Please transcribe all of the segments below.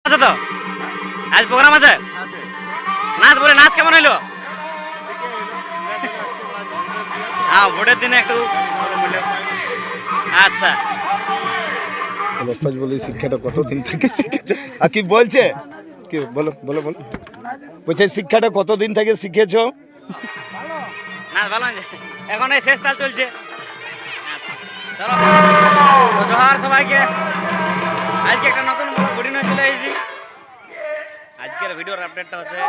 আছে তো আজ প্রোগ্রাম আছে নাচ বলে নাচ কেমন হইলো? হ্যাঁ ভোটের দিনে একটু আচ্ছা বলি শিক্ষাটা কতদিন থেকে শিখেছে আর কি বলছে কি বলো বলো বলো বলছে শিক্ষাটা কতদিন থেকে শিখেছো? নাচ ভালো হয়েছে এখন এই শেষ তাল চলছে। আচ্ছা চলো তো জোহার সবাইকে। আজকে একটা নতুন ভিডিও নিয়ে চলে এসেছি। আজকের ভিডিওর আপডেটটা হচ্ছে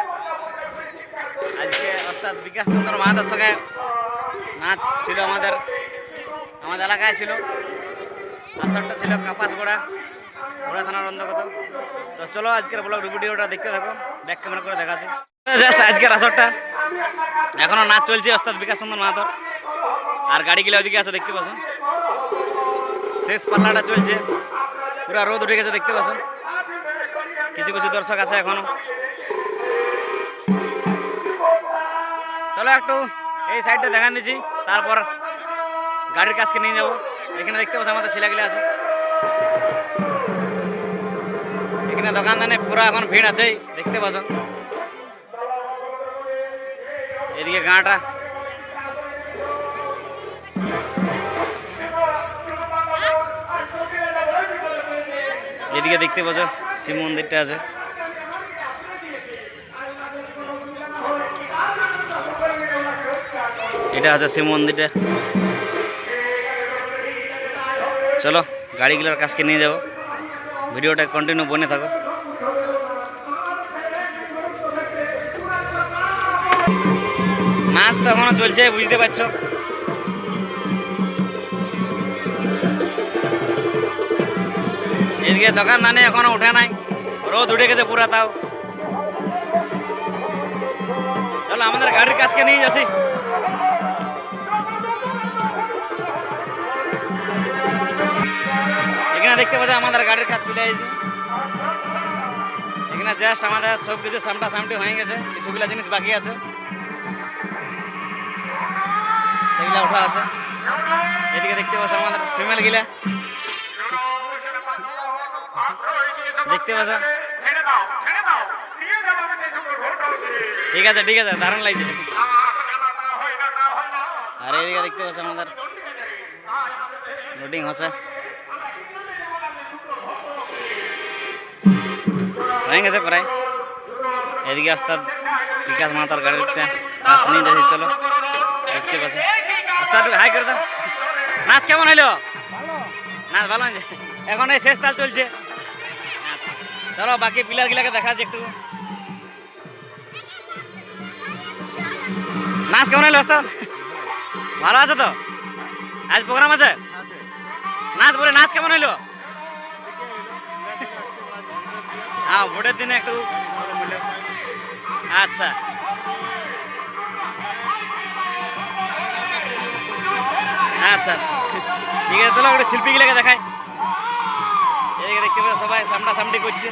আজকে ওস্তাদ বিকাশ চন্দ্র মাহাতার সঙ্গে নাচ ছিল আমাদের এলাকায় ছিল। আসরটা ছিল কাপাসগোড়া ঘোড়া থানার অন্তর্গত। তো চলো আজকের ব্লগ ভিডিওটা দেখতে থাকো, ব্যাক ক্যামেরা করে দেখাচ্ছি। জাস্ট আজকের আসরটা এখনো নাচ চলছে ওস্তাদ বিকাশ চন্দ্র মাহাতর। আর গাড়িগুলো ওইদিকে আছে দেখতে পাচ্ছ, শেষ পাল্লাটা চলছে, পুরো রোদ উঠে গেছে দেখতে পাচ্ছ। কিছু কিছু দর্শক আছে এখনো। চলো একটু এই সাইডটা দেখান দিচ্ছি, তারপর গাড়ির কাছকে নিয়ে যাবো। এখানে দেখতে পাচ্ছ আমাদের ছেলেগুলো আছে, এখানে দোকানদানে পুরো এখন ভিড় আছে দেখতে পাচ্ছ। এদিকে গাঁটা এদিকে দেখতে পাচ্ছ শিব মন্দিরটা আছে। এটা আছে শিব মন্দিরটা। চলো গাড়িগুলোর কাছকে নিয়ে যাবো, ভিডিওটা কন্টিনিউ বনে থাকো। নাচ তো এখনো চলছে বুঝতে পারছো। এদিকে দোকান দানে এখনো উঠে নাই, রোদ উঠে গেছে পুরা। তাও চলো আমাদের গাড়ির কাছকে নিয়ে যাচ্ছি। এখানে দেখতে পাচ্ছি আমাদের গাড়ির কাজ চলে আসছে। এখানে জাস্ট আমাদের সব কিছু সামটা সামটি হয়ে গেছে, কিছুগুলো জিনিস বাকি আছে, সেগুলা ওঠা আছে। এদিকে দেখতে পাচ্ছি আমাদের ফিমেল গিলা দেখতে পাচ্ছ। ঠিক আছে ঠিক আছে, দারুণ লাগছে। আর এদিকে দেখতে পাচ্ছ আমাদের লোডিং হচ্ছে, হয়ে গেছে প্রায়। এদিকে ওস্তাদ বিকাশ মাতার গাড়িটা কাজ নিয়ে যাচ্ছি। চলো দেখতে পাচ্ছ ওস্তাদ হাই করে দাও। নাচ কেমন হইলো? নাচ ভালো হয়েছে এখন এই শেষ তাল চলছে। আচ্ছা চলো বাকি প্লেয়ার গুলাকে দেখাচ্ছি একটু। নাচ কেমন হইলো ওস্তাদ? ভালো আছে তো? আজ প্রোগ্রাম আছে নাচ বলে নাচ কেমন হইলো? হ্যাঁ ভোটের দিনে একটু আচ্ছা আচ্ছা আচ্ছা ঠিক আছে। চলো একটা শিল্পীগুলোকে দেখাই। এদিকে দেখতে পাচ্ছ সবাই সামনা সামনি করছে,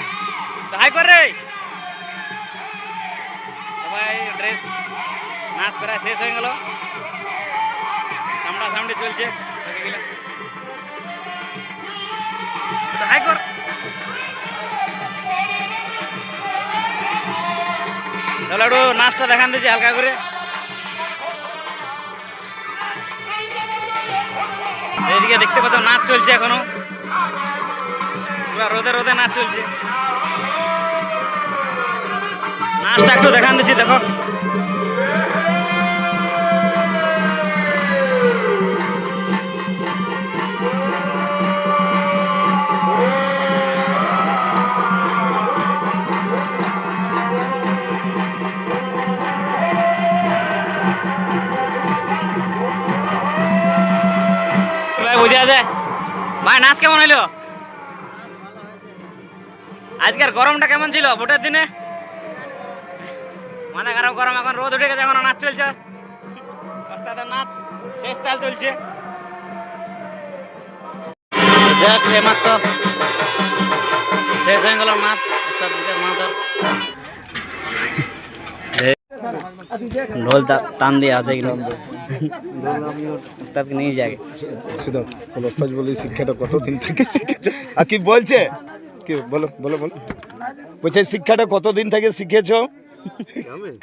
হাই করে সবাই ড্রেস নাচ প্রায় শেষ হয়ে গেল, সামনা সামনি চলছে সবাইগুলো। হাই কর। চলো একটু নাচটা দেখান দিচ্ছি হালকা করে। এইদিকে দেখতে পাচ্ছ নাচ চলছে এখনো, পুরো রোদে রোদে নাচ চলছে। নাচটা একটু দেখান দিচ্ছি দেখো। বুঝে আছে ভাই নাচ কেমন হইলো? আজকের গরমটা কেমন ছিল ভোটের দিনে? মাথা খারাপ গরম, এখন রোদ উঠে গেছে, এখন নাচ চলছে ওস্তাদের নাচ শেষ তাল চলছে। জাস্ট এইমাত্র শেষ হয়ে গেল নাচ ওস্তাদ বিকাশ মাহাতর। ঢোল টান দিয়ে আছে ওস্তাদকে নিয়ে যাবে। বলি শিক্ষাটা কতদিন থেকে শিখেছে আর কি বলছে কি বলো বলো বলো বলছে শিক্ষাটা কতদিন থেকে শিখেছো,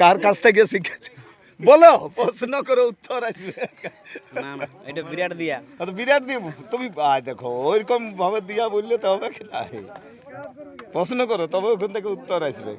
কার কাছ থেকে শিখেছো? বলো, প্রশ্ন করো, উত্তর আসবে। না না, এটা বিরাট দিয়া। তো বিরাট দিয়ে তুমি দেখো ওইরকম ভাবে দিয়া বললে তো হবে কি না? প্রশ্ন করো তবে ওখান থেকে উত্তর আসবে।